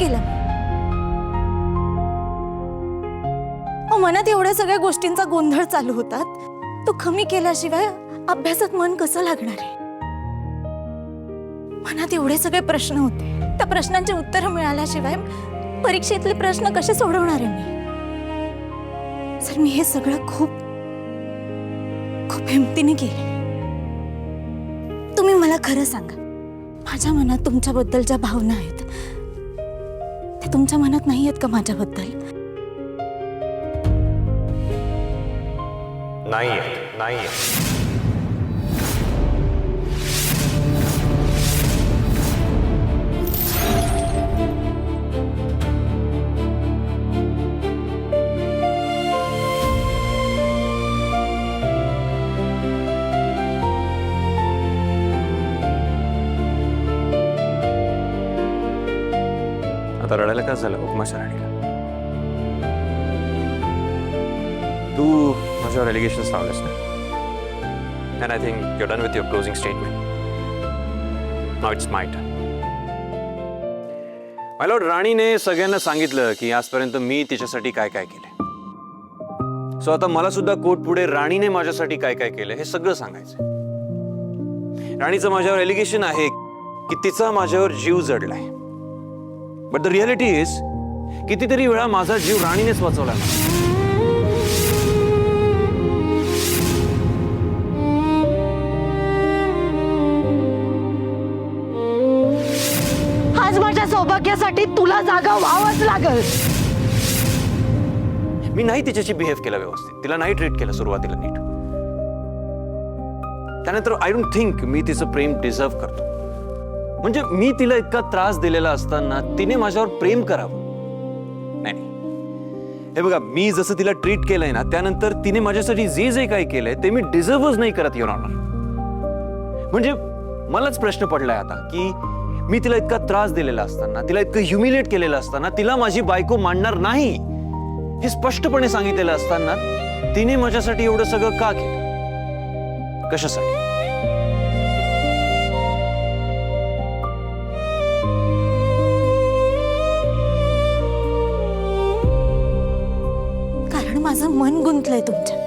केलं मनात एवढ्या सगळ्या गोष्टींचा गोंधळ चालू होतात, तो कमी केल्याशिवाय अभ्यासात मन कसं लागणार आहे? मनात एवढे सगळे प्रश्न होते, त्या प्रश्नांची उत्तरं मिळाल्याशिवाय परीक्षेतले प्रश्न कसे सोडवणार आहे मी? सर, मी हे सगळं खूप खूप हिमतीने केले. तुम्ही मला खरं सांगा, माझ्या मनात तुमच्याबद्दलच्या भावना आहेत, ते तुमच्या मनात नाही आहेत का माझ्याबद्दल? नाही. आता रडायला का झालं उपमाच्या राणीला? तू माझ्यावर एलिगेशन्स लावलेस ना, and I think you're done with your closing statement. Now it's my turn. My lord, राणीने सगळ्यांना सांगितलं की आजपर्यंत मी तिच्यासाठी काय काय केलंय. सो आता मला सुद्धा कोर्ट पुढे राणीने माझ्यासाठी काय काय केलंय हे सगळं सांगायचंय. राणीचं माझ्यावर एलिगेशन आहे की तिचा माझ्यावर जीव जडलाय. बट द रियालिटी इज कितीतरी वेळा माझा जीव राणीनेच वाचवला. आज माझ्या सौभाग्यासाठी तुला जागा व्हावंच लागल. मी नाही तिच्याशी बिहेव केला व्यवस्थित, तिला नाही ट्रीट केलं सुरुवातीला नीट. त्यानंतर आय डोंट थिंक मी तिचं प्रेम डिझर्व करतो. म्हणजे मी तिला इतका त्रास दिलेला असताना तिने माझ्यावर प्रेम करावं? नाही. हे बघा, मी जसं तिला ट्रीट केलंय ना, त्यानंतर तिने माझ्यासाठी जे जे काही केलंय ते मी डिझर्वच नाही करत, युअर ऑनर. म्हणजे मलाच प्रश्न पडलाय आता की मी तिला इतका त्रास दिलेला असताना, तिला इतकं ह्युमिलेट केलेलं असताना, तिला माझी बायको मानणार नाही हे स्पष्टपणे सांगितलेलं असताना तिने माझ्यासाठी एवढं सगळं का केलं? कशासाठी? कारण माझं मन गुंतलंय तुमच्यात.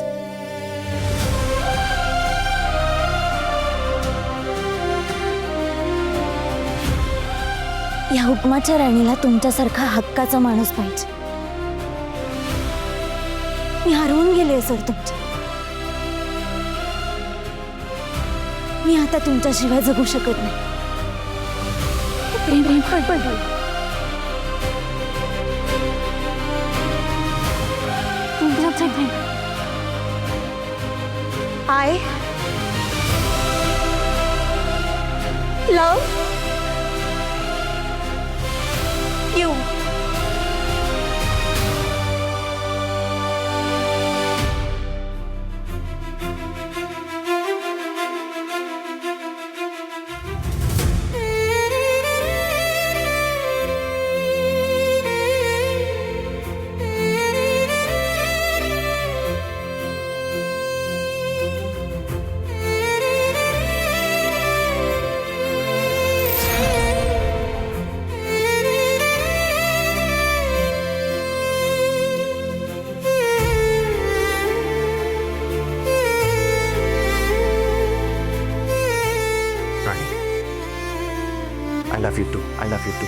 या उपमाच्या राणीला तुमच्यासारखा हक्काचा माणूस पाहिजे. मी हरवून गेले सर तुमच्या. मी आता तुमच्याशिवाय जगू शकत नाही. प्रेम I love you. I love you too. I love you too.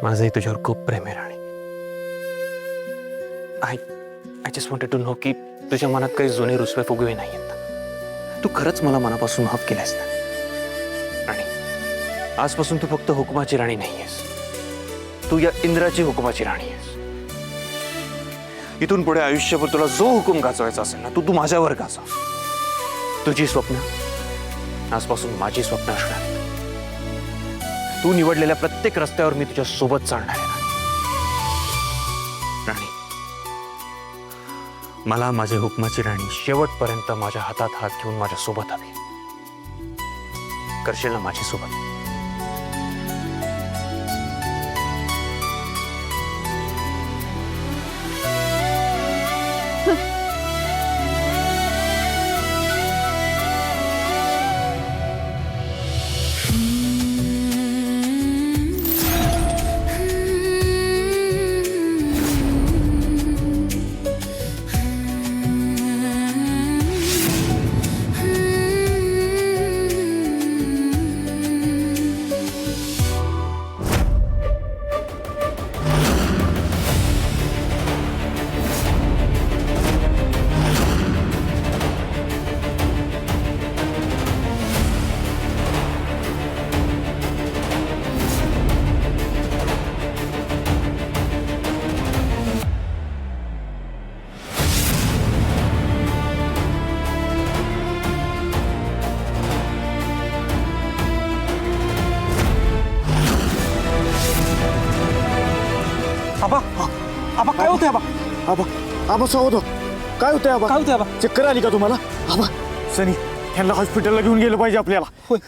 माझंही तुझ्यावर खूप प्रेम आहे राणी. I just wanted to know की तुझ्या मनात काही जुने रुसवे फुगवे नाही आहेत ना. तू खरंच मला मनापासून माफ केलंस ना. राणी, आजपासून तू फक्त हुकुमाची राणी नाहीयेस, तू या इंद्राची हुकुमाची राणी आहेस. इथून पुढे आयुष्यभर तुला जो हुकूम गाजवायचा असेल ना, तू माझ्यावर गाजव. तुझी स्वप्न आजपासून माझी स्वप्न असणार. तू निवडलेल्या प्रत्येक रस्त्यावर मी तुझ्या सोबत चालणार आहे. राणी, मला माझ्या हुकमाची राणी शेवटपर्यंत माझ्या हातात हात घेऊन माझ्या सोबत हवी. करशील ना माझी सोबत? आबा आबा काय होतंय आबा? आबा आबा सावध हो. काय होतंय आबा? काय होतंय आबा? चक्कर आली का तुम्हाला? आबा सनी, ह्यांना हॉस्पिटलला घेऊन गेलं पाहिजे आपल्याला. होय.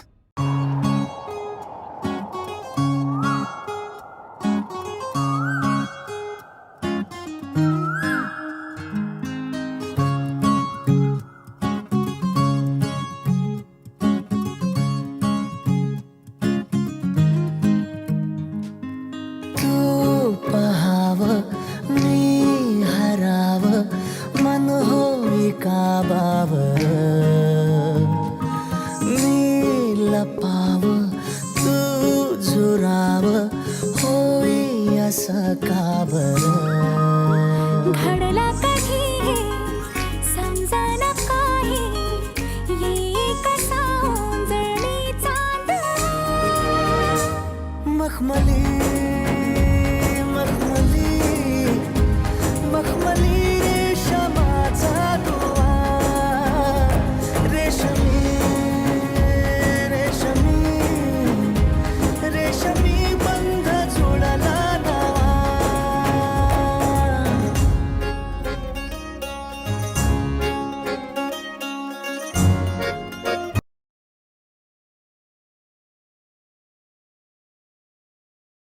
तू पहाव मी हराव मन होई काबाव मी लपाव तू झुराव होई असं का बरं.